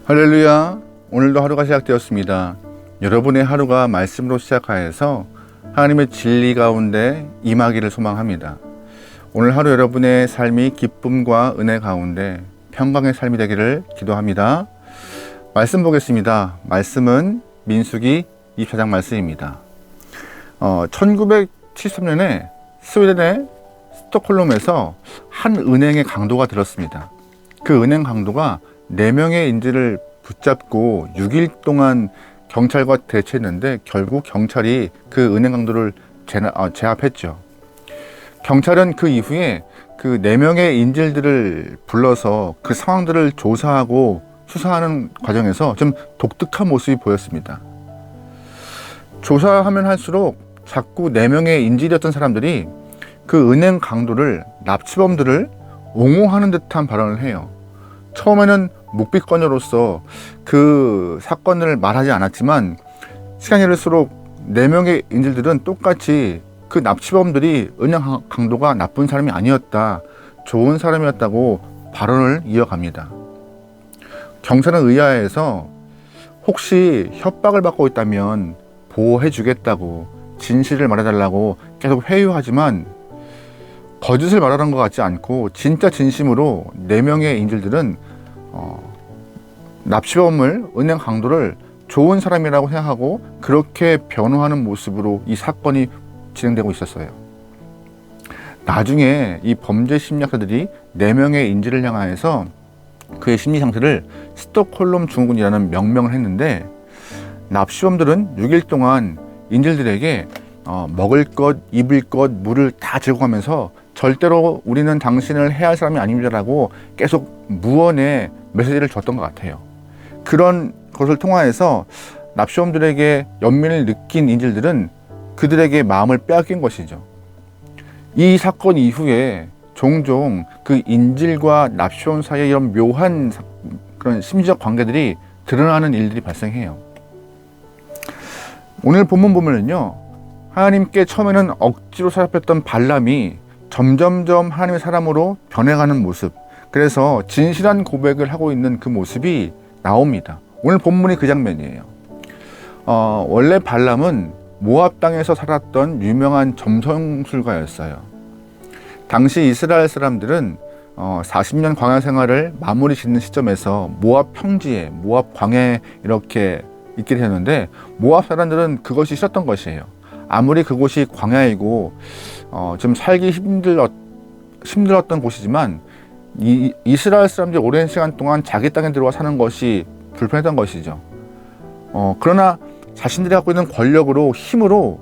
할렐루야. 오늘도 하루가 시작되었습니다. 여러분의 하루가 말씀으로 시작하여서 하나님의 진리 가운데 임하기를 소망합니다. 오늘 하루 여러분의 삶이 기쁨과 은혜 가운데 평강의 삶이 되기를 기도합니다. 말씀 보겠습니다. 말씀은 민수기 24장 말씀입니다. 1973년에 스웨덴의 스톡홀름에서 한 은행의 강도가 들었습니다. 그 은행 강도가 4명의 인질을 붙잡고 6일 동안 경찰과 대치했는데 결국 경찰이 그 은행 강도를 제압했죠. 경찰은 그 이후에 그 4명의 인질들을 불러서 그 상황들을 조사하고 수사하는 과정에서 좀 독특한 모습이 보였습니다. 조사하면 할수록 자꾸 4명의 인질이었던 사람들이 그 은행 강도를, 납치범들을 옹호하는 듯한 발언을 해요. 처음에는 묵비권녀로서 그 사건을 말하지 않았지만 시간이 흐를수록 4명의 인질들은 똑같이 그 납치범들이 은행 강도가 나쁜 사람이 아니었다, 좋은 사람이었다고 발언을 이어갑니다. 경찰은 의아해서 혹시 협박을 받고 있다면 보호해 주겠다고, 진실을 말해달라고 계속 회유하지만 거짓을 말하는 것 같지 않고 진짜 진심으로 4명의 인질들은 납치범을, 은행 강도를 좋은 사람이라고 생각하고 그렇게 변호하는 모습으로 이 사건이 진행되고 있었어요. 나중에 이 범죄 심리학자들이 4명의 인질을 향하여서 그의 심리 상태를 스톡홀름 증후군이라는 명명을 했는데, 납치범들은 6일 동안 인질들에게 먹을 것, 입을 것, 물을 다 제공하면서 절대로 우리는 당신을 해할 사람이 아닙니다라고 계속 무언의 메시지를 줬던 것 같아요. 그런 것을 통하여서 납치범들에게 연민을 느낀 인질들은 그들에게 마음을 빼앗긴 것이죠. 이 사건 이후에 종종 그 인질과 납치범 사이에 이런 묘한 그런 심리적 관계들이 드러나는 일들이 발생해요. 오늘 본문 보면은요, 하나님께 처음에는 억지로 사잡혔던 발람이 점점점 하나님의 사람으로 변해가는 모습, 그래서 진실한 고백을 하고 있는 그 모습이 나옵니다. 오늘 본문이 그 장면이에요. 원래 발람은 모압 땅에서 살았던 유명한 점성술가였어요. 당시 이스라엘 사람들은 40년 광야 생활을 마무리 짓는 시점에서 모압 평지에, 모압 광야에 이렇게 있게 되었는데, 모압 사람들은 그것이 싫었던 것이에요. 아무리 그곳이 광야이고 좀 살기 힘들었던 곳이지만 이스라엘 사람들이 오랜 시간 동안 자기 땅에 들어와 사는 것이 불편했던 것이죠. 그러나 자신들이 갖고 있는 권력으로, 힘으로,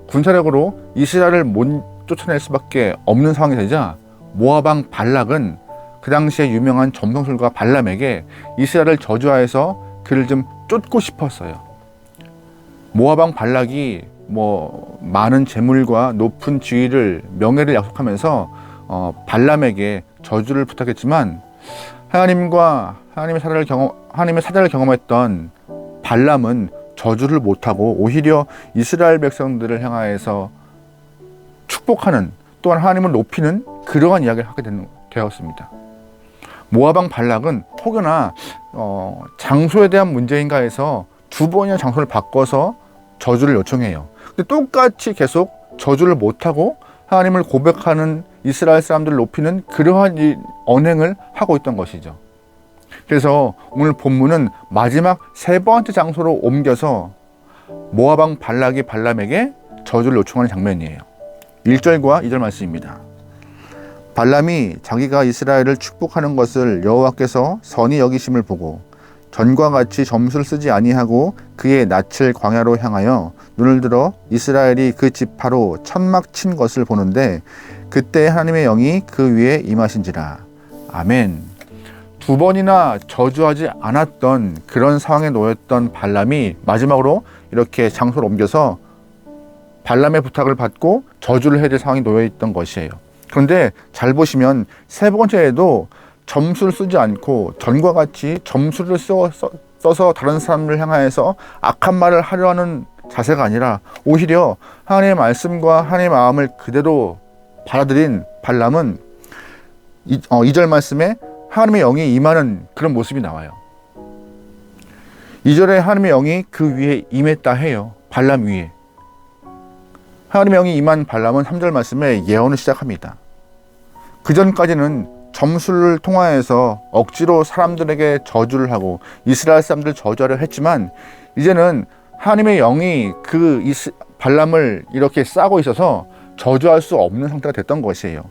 군사력으로 이스라엘을 못 쫓아낼 수밖에 없는 상황이 되자 모압 왕 발락은 그 당시에 유명한 점성술가 발람에게 이스라엘을 저주하여서 그를 좀 쫓고 싶었어요. 모압 왕 발락이 많은 재물과 높은 지위를, 명예를 약속하면서 발람에게 저주를 부탁했지만 하나님의 사자를 경험했던 발람은 저주를 못하고 오히려 이스라엘 백성들을 향하여서 축복하는, 또한 하나님을 높이는 그러한 이야기를 하게 되었습니다. 모압 왕 발락은 혹여나 장소에 대한 문제인가 해서 2번이나 장소를 바꿔서 저주를 요청해요. 근데 똑같이 계속 저주를 못하고 하나님을 고백하는 이스라엘 사람들을 높이는 그러한 이 언행을 하고 있던 것이죠. 그래서 오늘 본문은 마지막 3번째 장소로 옮겨서 모압 왕 발락이 발람에게 저주를 요청하는 장면이에요. 1절과 2절 말씀입니다. 발람이 자기가 이스라엘을 축복하는 것을 여호와께서 선히 여기심을 보고 전과 같이 점수를 쓰지 아니하고 그의 낯을 광야로 향하여 눈을 들어 이스라엘이 그 지파로 천막 친 것을 보는데 그때 하나님의 영이 그 위에 임하신지라. 아멘. 2번이나 저주하지 않았던 그런 상황에 놓였던 발람이 마지막으로 이렇게 장소를 옮겨서 발람의 부탁을 받고 저주를 해야 될 상황이 놓여있던 것이에요. 그런데 잘 보시면 3번째에도 점수를 쓰지 않고 전과 같이 점수를 써서 다른 사람을 향하여서 악한 말을 하려 하는 자세가 아니라 오히려 하나님의 말씀과 하나님의 마음을 그대로 받아들인 발람은 2절 말씀에 하나님의 영이 임하는 그런 모습이 나와요. 2절에 하나님의 영이 그 위에 임했다 해요. 발람 위에. 하나님의 영이 임한 발람은 3절 말씀에 예언을 시작합니다. 그 전까지는 점술을 통하여서 억지로 사람들에게 저주를 하고 이스라엘 사람들 저주하려 했지만, 이제는 하나님의 영이 그 발람을 이렇게 싸고 있어서 저주할 수 없는 상태가 됐던 것이에요.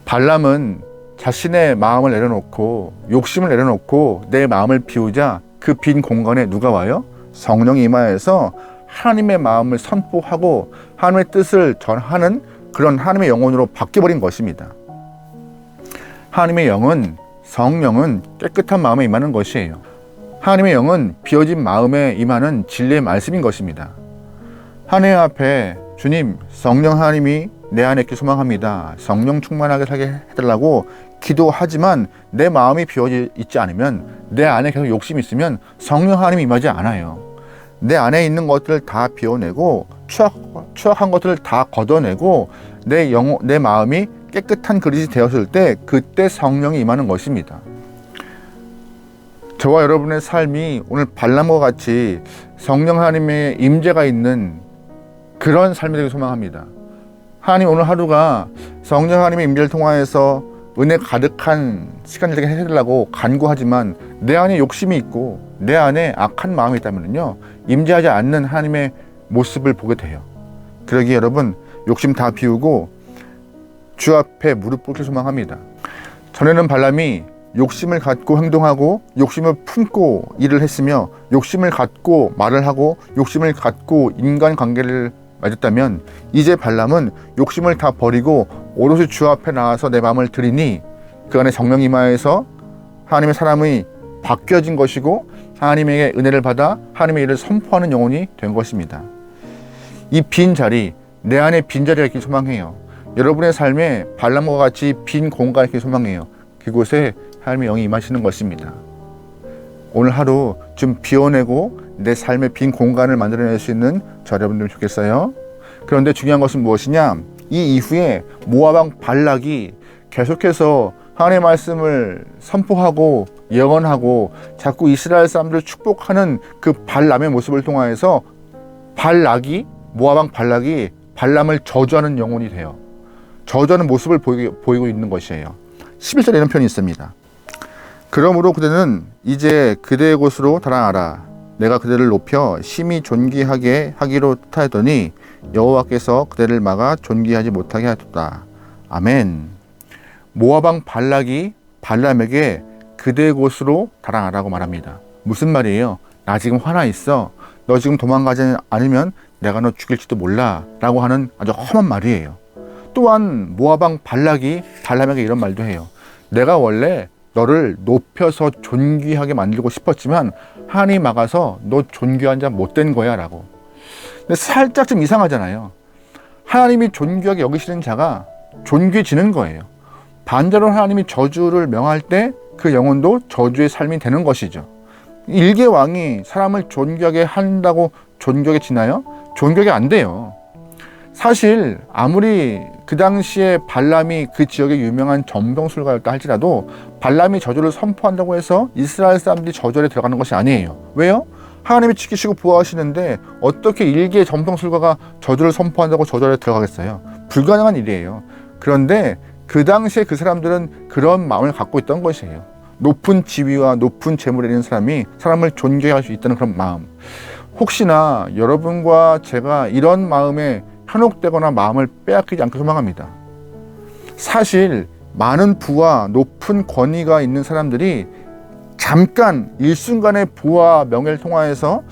발람은 자신의 마음을 내려놓고 욕심을 내려놓고 내 마음을 비우자 그 빈 공간에 누가 와요? 성령이 임하여서 하나님의 마음을 선포하고 하나님의 뜻을 전하는 그런 하나님의 영혼으로 바뀌어버린 것입니다. 하나님의 영은, 성령은 깨끗한 마음에 임하는 것이에요. 하나님의 영은 비워진 마음에 임하는 진리의 말씀인 것입니다. 하나님 앞에 주님, 성령 하나님이 내 안에 있길 소망합니다. 성령 충만하게 살게 해달라고 기도하지만 내 마음이 비워져 있지 않으면, 내 안에 계속 욕심이 있으면 성령 하나님이 임하지 않아요. 내 안에 있는 것들을 다 비워내고 추악한 것들을 다 걷어내고 내 마음이 깨끗한 그릇이 되었을 때, 그때 성령이 임하는 것입니다. 저와 여러분의 삶이 오늘 발람과 같이 성령 하나님의 임재가 있는 그런 삶이 되길 소망합니다. 하나님, 오늘 하루가 성령 하나님의 임재를 통하여서 은혜 가득한 시간을 되게 해달라고 간구하지만 내 안에 욕심이 있고 내 안에 악한 마음이 있다면요, 임재하지 않는 하나님의 모습을 보게 돼요. 그러기에 여러분, 욕심 다 비우고 주 앞에 무릎 꿇길 소망합니다. 전에는 발람이 욕심을 갖고 행동하고 욕심을 품고 일을 했으며, 욕심을 갖고 말을 하고 욕심을 갖고 인간관계를 맺었다면, 이제 발람은 욕심을 다 버리고 오롯이 주 앞에 나와서 내 마음을 드리니 그 안에 성령이 임하여서 하나님의 사람이 바뀌어진 것이고 하나님에게 은혜를 받아 하나님의 일을 선포하는 영혼이 된 것입니다. 이 빈 자리, 내 안에 빈 자리가 있길 소망해요. 여러분의 삶에 발람과 같이 빈 공간이 있길 소망해요. 그곳에 하나님의 영이 임하시는 것입니다. 오늘 하루 좀 비워내고 내 삶의 빈 공간을 만들어낼 수 있는 저 여러분들 좋겠어요. 그런데 중요한 것은 무엇이냐? 이 이후에 모압 왕 발락이 계속해서 하나님의 말씀을 선포하고 예언하고 자꾸 이스라엘 사람들을 축복하는 그 발람의 모습을 통하여서 모압 왕 발락이 발람을 저주하는 영혼이 돼요. 저주하는 모습을 보이고 있는 것이에요. 11절에 이런 표현이 있습니다. 그러므로 그대는 이제 그대의 곳으로 달아나라. 내가 그대를 높여 심히 존귀하게 하기로 뜻하였더니 여호와께서 그대를 막아 존귀하지 못하게 하셨다. 아멘. 모압 왕 발락이 발람에게 그대의 곳으로 달아나라고 말합니다. 무슨 말이에요? 나 지금 화나 있어. 너 지금 도망가지 않으면 내가 너 죽일지도 몰라 라고 하는 아주 험한 말이에요. 또한 모압 왕 발락이 발람에게 이런 말도 해요. 내가 원래 너를 높여서 존귀하게 만들고 싶었지만 하나님이 막아서 너 존귀한 자 못된 거야 라고. 근데 살짝 좀 이상하잖아요. 하나님이 존귀하게 여기시는 자가 존귀해지는 거예요. 반대로 하나님이 저주를 명할 때 그 영혼도 저주의 삶이 되는 것이죠. 일개 왕이 사람을 존귀하게 한다고 존귀하게지나요? 존귀하게 안 돼요. 사실 아무리 그 당시에 발람이 그 지역의 유명한 점병술가였다 할지라도 발람이 저주를 선포한다고 해서 이스라엘 사람들이 저주에 들어가는 것이 아니에요. 왜요? 하나님이 지키시고 보호하시는데 어떻게 일개 점병술가가 저주를 선포한다고 저주에 들어가겠어요? 불가능한 일이에요. 그런데 그 당시에 그 사람들은 그런 마음을 갖고 있던 것이에요. 높은 지위와 높은 재물에 있는 사람이 사람을 존경할 수 있다는 그런 마음. 혹시나 여러분과 제가 이런 마음에 현혹되거나 마음을 빼앗기지 않길 소망합니다. 사실 많은 부와 높은 권위가 있는 사람들이 잠깐 일순간의 부와 명예를 통하여서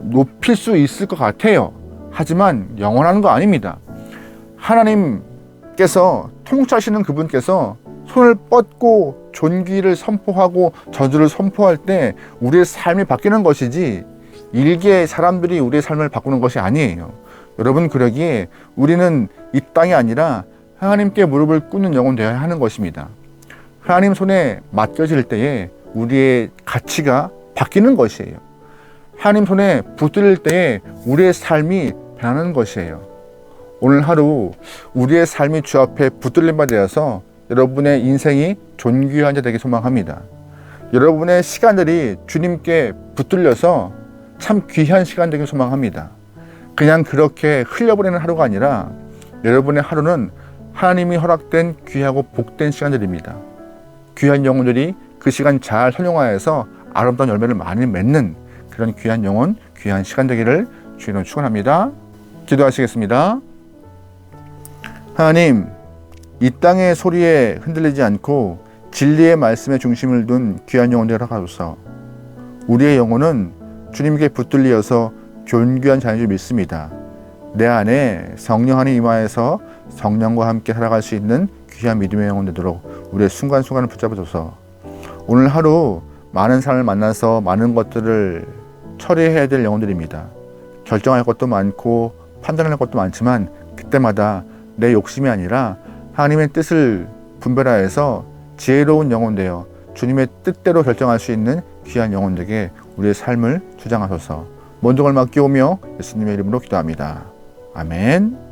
높일 수 있을 것 같아요. 하지만 영원한 거 아닙니다. 하나님께서 통치하시는 그분께서 손을 뻗고 존귀를 선포하고 저주를 선포할 때 우리의 삶이 바뀌는 것이지 일개 사람들이 우리의 삶을 바꾸는 것이 아니에요. 여러분, 그러기에 우리는 이 땅이 아니라 하나님께 무릎을 꿇는 영혼 되어야 하는 것입니다. 하나님 손에 맡겨질 때에 우리의 가치가 바뀌는 것이에요. 하나님 손에 붙들 때에 우리의 삶이 변하는 것이에요. 오늘 하루 우리의 삶이 주 앞에 붙들린 바 되어서 여러분의 인생이 존귀한 자 되길 소망합니다. 여러분의 시간들이 주님께 붙들려서 참 귀한 시간 되길 소망합니다. 그냥 그렇게 흘려보내는 하루가 아니라 여러분의 하루는 하나님이 허락된 귀하고 복된 시간들입니다. 귀한 영혼들이 그 시간 잘 활용하여서 아름다운 열매를 많이 맺는 그런 귀한 영혼, 귀한 시간 되기를 주님으로 축원합니다. 기도하시겠습니다. 하나님, 이 땅의 소리에 흔들리지 않고 진리의 말씀에 중심을 둔 귀한 영혼들을 허락하소서. 우리의 영혼은 주님께 붙들리어서 존귀한 자인 줄 믿습니다. 내 안에 성령 하나님 임하여서 성령과 함께 살아갈 수 있는 귀한 믿음의 영혼 되도록 우리의 순간순간을 붙잡아줘서 오늘 하루 많은 사람을 만나서 많은 것들을 처리해야 될 영혼들입니다. 결정할 것도 많고 판단할 것도 많지만 그때마다 내 욕심이 아니라 하나님의 뜻을 분별하여서 지혜로운 영혼 되어 주님의 뜻대로 결정할 수 있는 귀한 영혼 되게 우리의 삶을 주장하소서. 모든 걸 맡기오며 예수님의 이름으로 기도합니다. 아멘.